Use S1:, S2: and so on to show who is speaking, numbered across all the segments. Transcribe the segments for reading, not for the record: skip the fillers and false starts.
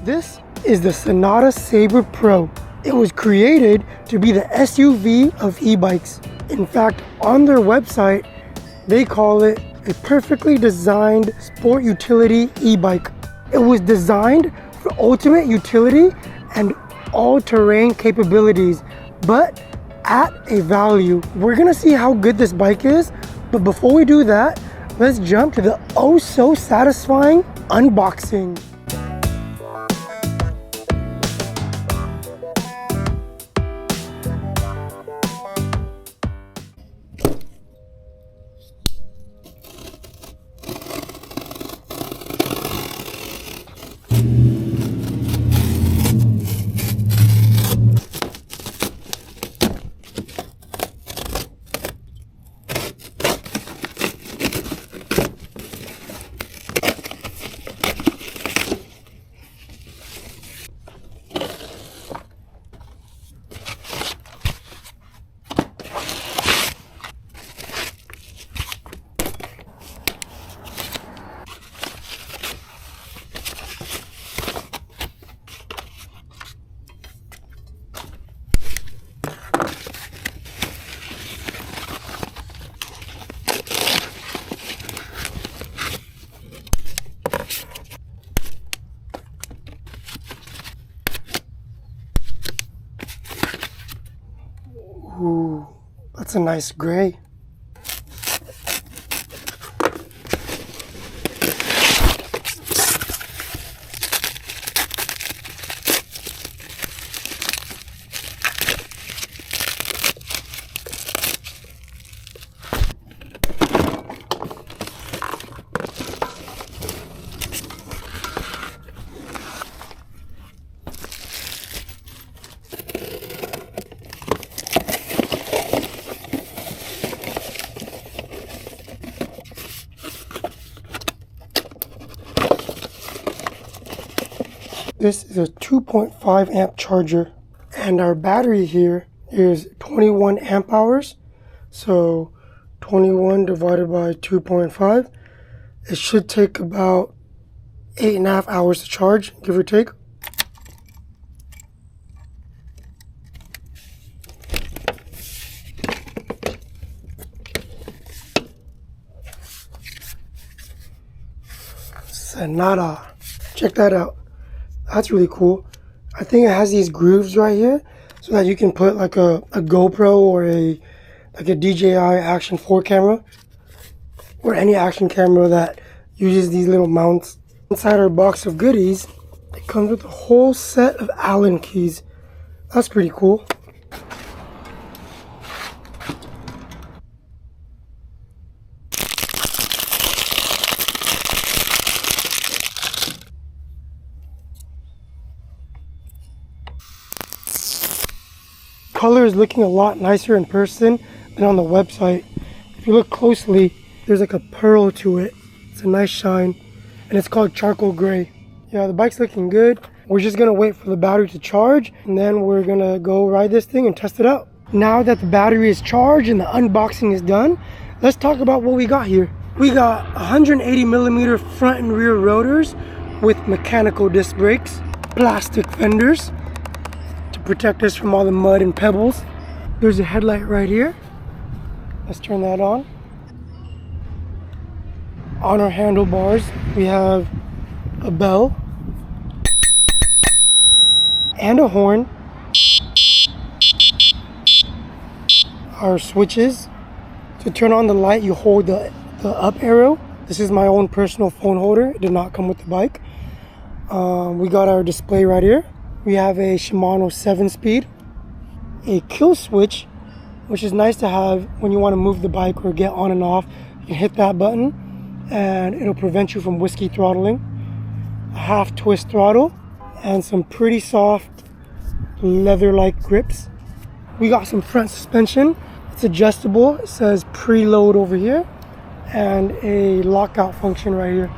S1: This is the Senada Saber Pro. It was created to be the SUV of e-bikes. In fact, on their website, they call it a perfectly designed sport utility e-bike. It was designed for ultimate utility and all-terrain capabilities, but at a value. We're gonna see how good this bike is, but before we do that, let's jump to the oh so satisfying unboxing. Ooh, that's a nice gray. This is a 2.5 amp charger, and our battery here is 21 amp hours. So 21 divided by 2.5, it should take about 8.5 hours to charge, give or take. Senada, check that out. That's really cool. I think it has these grooves right here so that you can put like a GoPro or a DJI Action 4 camera or any action camera that uses these little mounts. Inside our box of goodies, it comes with a whole set of Allen keys. That's pretty cool. Color is looking a lot nicer in person than on the website. If you look closely, there's like a pearl to it. It's a nice shine, and it's called charcoal gray. Yeah, the bike's looking good. We're just gonna wait for the battery to charge, and then we're gonna go ride this thing and test it out. Now that the battery is charged and the unboxing is done, let's talk about what we got here. We got 180mm front and rear rotors with mechanical disc brakes, plastic fenders, protect us from all the mud and pebbles. There's a headlight right here. Let's turn that on. On our handlebars, we have a bell and a horn. Our switches. To turn on the light, you hold the up arrow. This is my own personal phone holder. It did not come with the bike. We got our display right here. We have a Shimano 7-speed, a kill switch, which is nice to have when you want to move the bike or get on and off. You can hit that button and it'll prevent you from whiskey throttling. A half twist throttle and some pretty soft leather-like grips. We got some front suspension. It's adjustable. It says preload over here and a lockout function right here.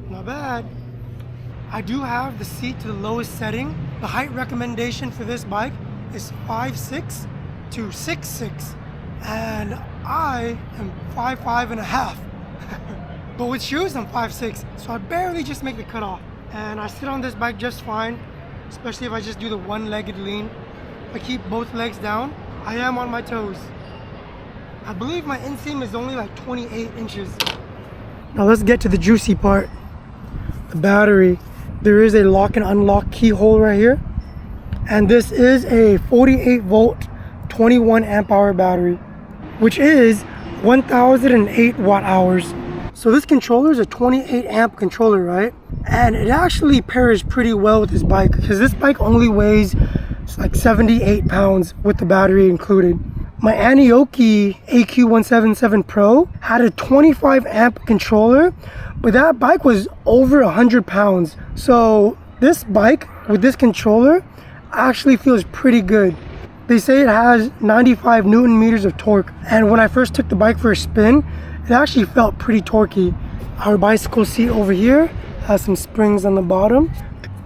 S1: Not bad. I do have the seat to the lowest setting. The height recommendation for this bike is 5'6" to 6'6", and I am 5'5" and a half. But with shoes, I'm 5'6", so I barely just make the cutoff. And I sit on this bike just fine, especially if I just do the one-legged lean. I keep both legs down. I am on my toes. I believe my inseam is only like 28 inches. Now let's get to the juicy part. The battery. There is a lock and unlock keyhole right here. And this is a 48 volt, 21 amp hour battery, which is 1008 watt hours. So this controller is a 28 amp controller, right? And it actually pairs pretty well with this bike because this bike only weighs like 78 pounds with the battery included. My Anioki AQ177 Pro had a 25 amp controller, but that bike was over 100 pounds. So this bike with this controller actually feels pretty good. They say it has 95 Newton meters of torque. And when I first took the bike for a spin, it actually felt pretty torquey. Our bicycle seat over here has some springs on the bottom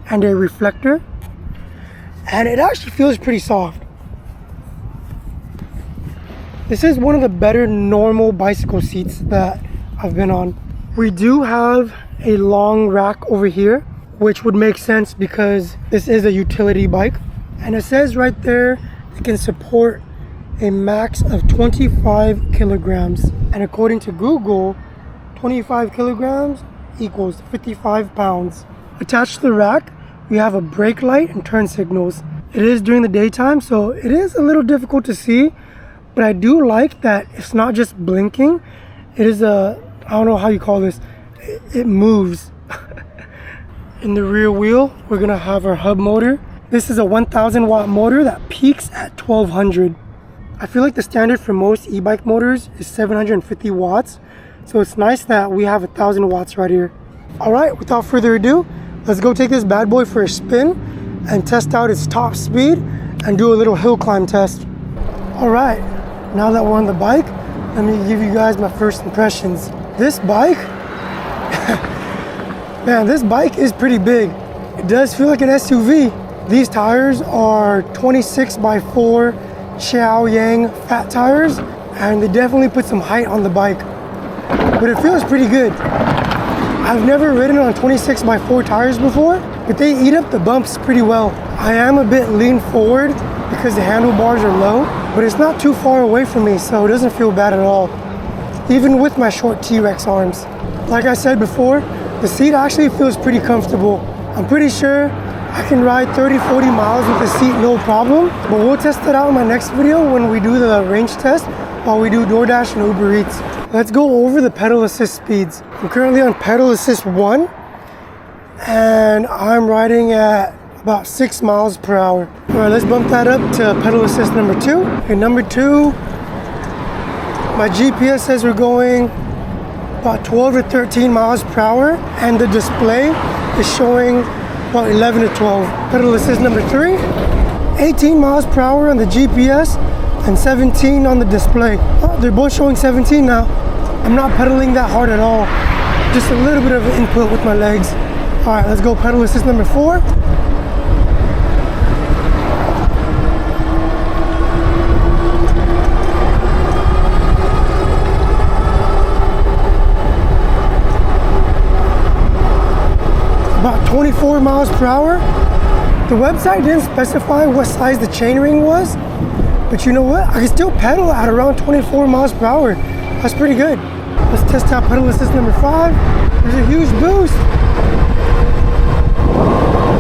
S1: and a reflector. And it actually feels pretty soft. This is one of the better normal bicycle seats that I've been on. We do have a long rack over here, which would make sense because this is a utility bike. And it says right there, it can support a max of 25 kilograms. And according to Google, 25 kilograms equals 55 pounds. Attached to the rack, we have a brake light and turn signals. It is during the daytime, so it is a little difficult to see, but I do like that it's not just blinking. It is I don't know how you call this, it moves. In the rear wheel, we're gonna have our hub motor. This is a 1000 watt motor that peaks at 1200. I feel like the standard for most e-bike motors is 750 watts. So it's nice that we have 1000 watts right here. All right, without further ado, let's go take this bad boy for a spin and test out its top speed and do a little hill climb test. All right, now that we're on the bike, let me give you guys my first impressions. This bike, man, this bike is pretty big. It does feel like an SUV. These tires are 26 by 4 Xiao Yang fat tires, and they definitely put some height on the bike. But it feels pretty good. I've never ridden on 26 by 4 tires before, but they eat up the bumps pretty well. I am a bit lean forward because the handlebars are low, but it's not too far away from me, so it doesn't feel bad at all, even with my short T-Rex arms. Like I said before, the seat actually feels pretty comfortable. I'm pretty sure I can ride 30-40 miles with the seat no problem, but we'll test it out in my next video when we do the range test while we do DoorDash and Uber Eats. Let's go over the pedal assist speeds. I'm currently on pedal assist 1, and I'm riding at about 6 miles per hour. All right, let's bump that up to pedal assist number 2. Okay, number 2, my GPS says we're going about 12 to 13 miles per hour, and the display is showing about 11 to 12. Pedal assist number 3, 18 miles per hour on the GPS and 17 on the display. Oh, they're both showing 17 now. I'm not pedaling that hard at all. Just a little bit of input with my legs. All right, let's go pedal assist number 4. About 24 miles per hour. The website didn't specify what size the chainring was, but you know what? I can still pedal at around 24 miles per hour. That's pretty good. Let's test out pedal assist number 5. There's a huge boost.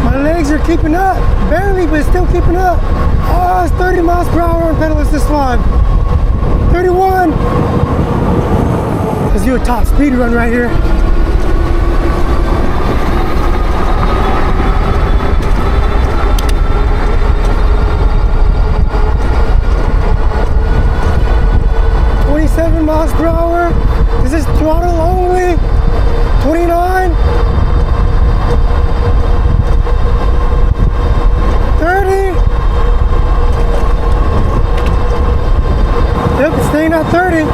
S1: My legs are keeping up. Barely, but it's still keeping up. Oh, it's 30 miles per hour on pedal assist 5. 31. Let's do a top speed run right here. Miles per hour. This is throttle only. 29. 30. Yep, it's staying at 30.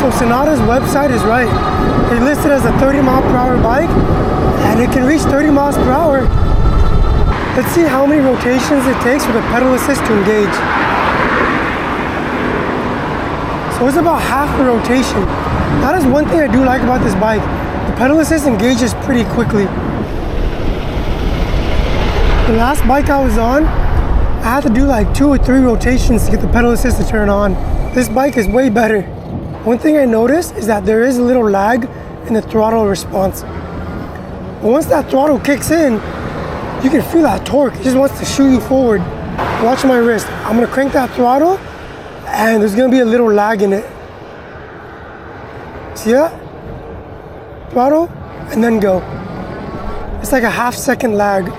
S1: So Senada's website is right. They list it as a 30 mile per hour bike, and it can reach 30 miles per hour. Let's see how many rotations it takes for the pedal assist to engage. So it's about half the rotation. That is one thing I do like about this bike. The pedal assist engages pretty quickly. The last bike I was on, I had to do like 2 or 3 rotations to get the pedal assist to turn on. This bike is way better. One thing I noticed is that there is a little lag in the throttle response. But once that throttle kicks in, you can feel that torque. It just wants to shoot you forward. Watch my wrist. I'm gonna crank that throttle and there's gonna be a little lag in it. See that? Throttle and then go. It's like a half-second lag.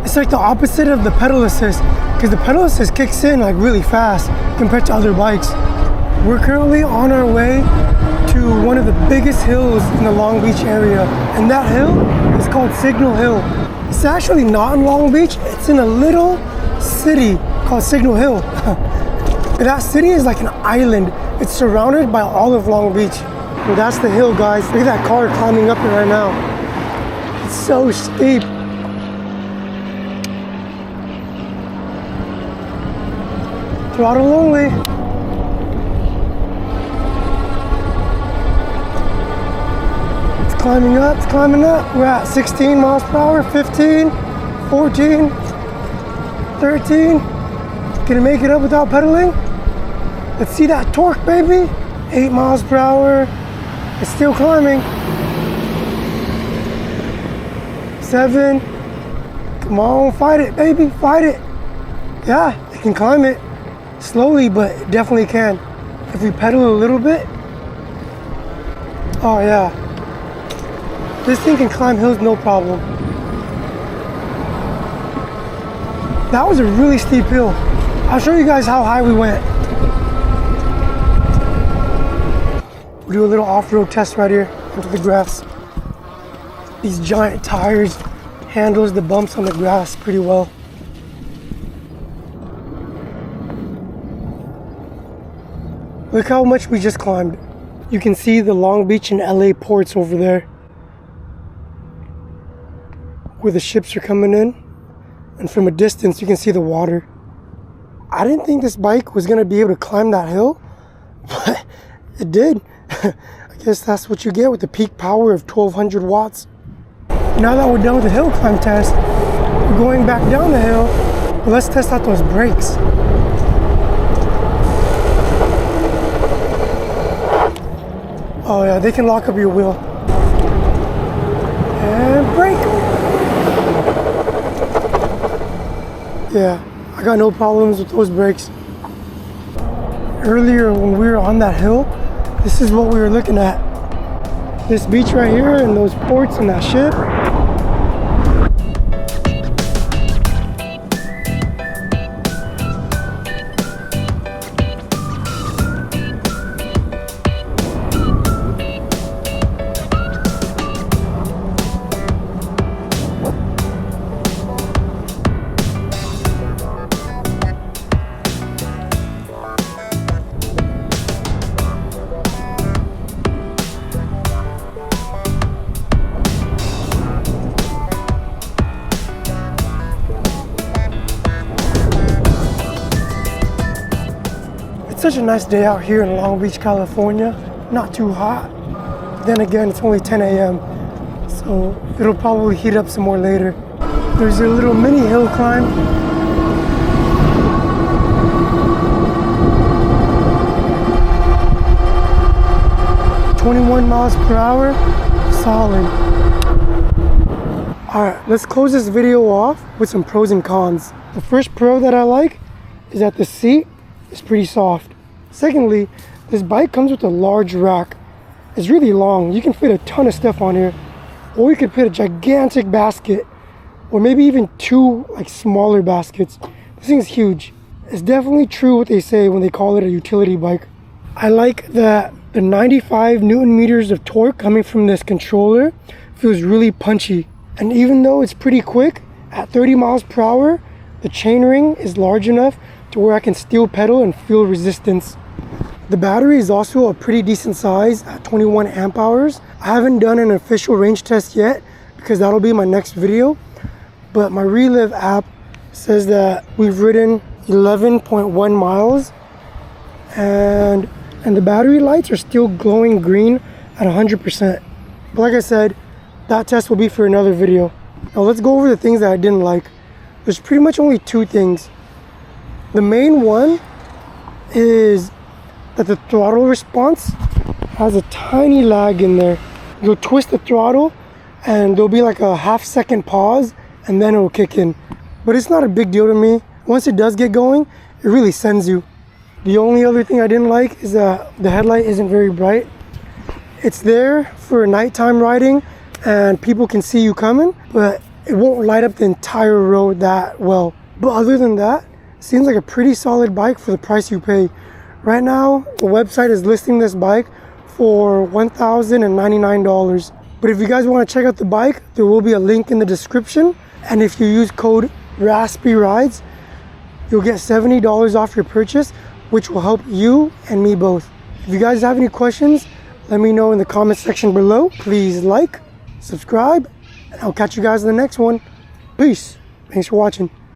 S1: It's like the opposite of the pedal assist, because the pedal assist kicks in like really fast compared to other bikes. We're currently on our way to one of the biggest hills in the Long Beach area, and that hill is called Signal Hill. It's actually not in Long Beach, it's in a little city called Signal Hill. That city is like an island. It's surrounded by all of Long Beach. And that's the hill, guys. Look at that car climbing up it right now. It's so steep. Throttle only. It's climbing up, it's climbing up. We're at 16 miles per hour, 15, 14, 13. Gonna make it up without pedaling. Let's see that torque, baby. 8 miles per hour. It's still climbing. 7. Come on, fight it, baby, fight it. Yeah, it can climb it. Slowly, but it definitely can. If we pedal a little bit. Oh yeah. This thing can climb hills no problem. That was a really steep hill. I'll show you guys how high we went. We'll do a little off-road test right here into the grass. These giant tires handles the bumps on the grass pretty well. Look how much we just climbed. You can see the Long Beach and LA ports over there, where the ships are coming in. And from a distance, you can see the water. I didn't think this bike was gonna be able to climb that hill, but it did. I guess that's what you get with the peak power of 1200 watts. Now that we're done with the hill climb test, we're going back down the hill. But let's test out those brakes. Oh yeah, they can lock up your wheel. And brake. Yeah, I got no problems with those brakes. Earlier when we were on that hill, this is what we were looking at. This beach right here and those ports and that ship. It's such a nice day out here in Long Beach, California. Not too hot. Then again, it's only 10 a.m. So it'll probably heat up some more later. There's a little mini hill climb. "21 miles per hour, solid." All right, let's close this video off with some pros and cons. The first pro that I like is that the seat is pretty soft. Secondly, this bike comes with a large rack. It's really long. You can fit a ton of stuff on here, or you could put a gigantic basket, or maybe even 2 like smaller baskets. This thing's huge. It's definitely true what they say when they call it a utility bike. I like that the 95 Newton meters of torque coming from this controller feels really punchy. And even though it's pretty quick, at 30 miles per hour, the chainring is large enough to where I can steel pedal and feel resistance. The battery is also a pretty decent size at 21 amp hours. I haven't done an official range test yet because that'll be my next video. But my Relive app says that we've ridden 11.1 miles and and the battery lights are still glowing green at 100%. But like I said, that test will be for another video. Now let's go over the things that I didn't like. There's pretty much only two things. The main one is that the throttle response has a tiny lag in there. You'll twist the throttle and there'll be like a half-second pause and then it'll kick in. But it's not a big deal to me. Once it does get going, it really sends you. The only other thing I didn't like is that the headlight isn't very bright. It's there for nighttime riding and people can see you coming, but it won't light up the entire road that well. But other than that, it seems like a pretty solid bike for the price you pay. Right now, the website is listing this bike for $1,099. But if you guys want to check out the bike, there will be a link in the description. And if you use code RASPYRIDES, you'll get $70 off your purchase, which will help you and me both. If you guys have any questions, let me know in the comment section below. Please like, subscribe, and I'll catch you guys in the next one. Peace. Thanks for watching.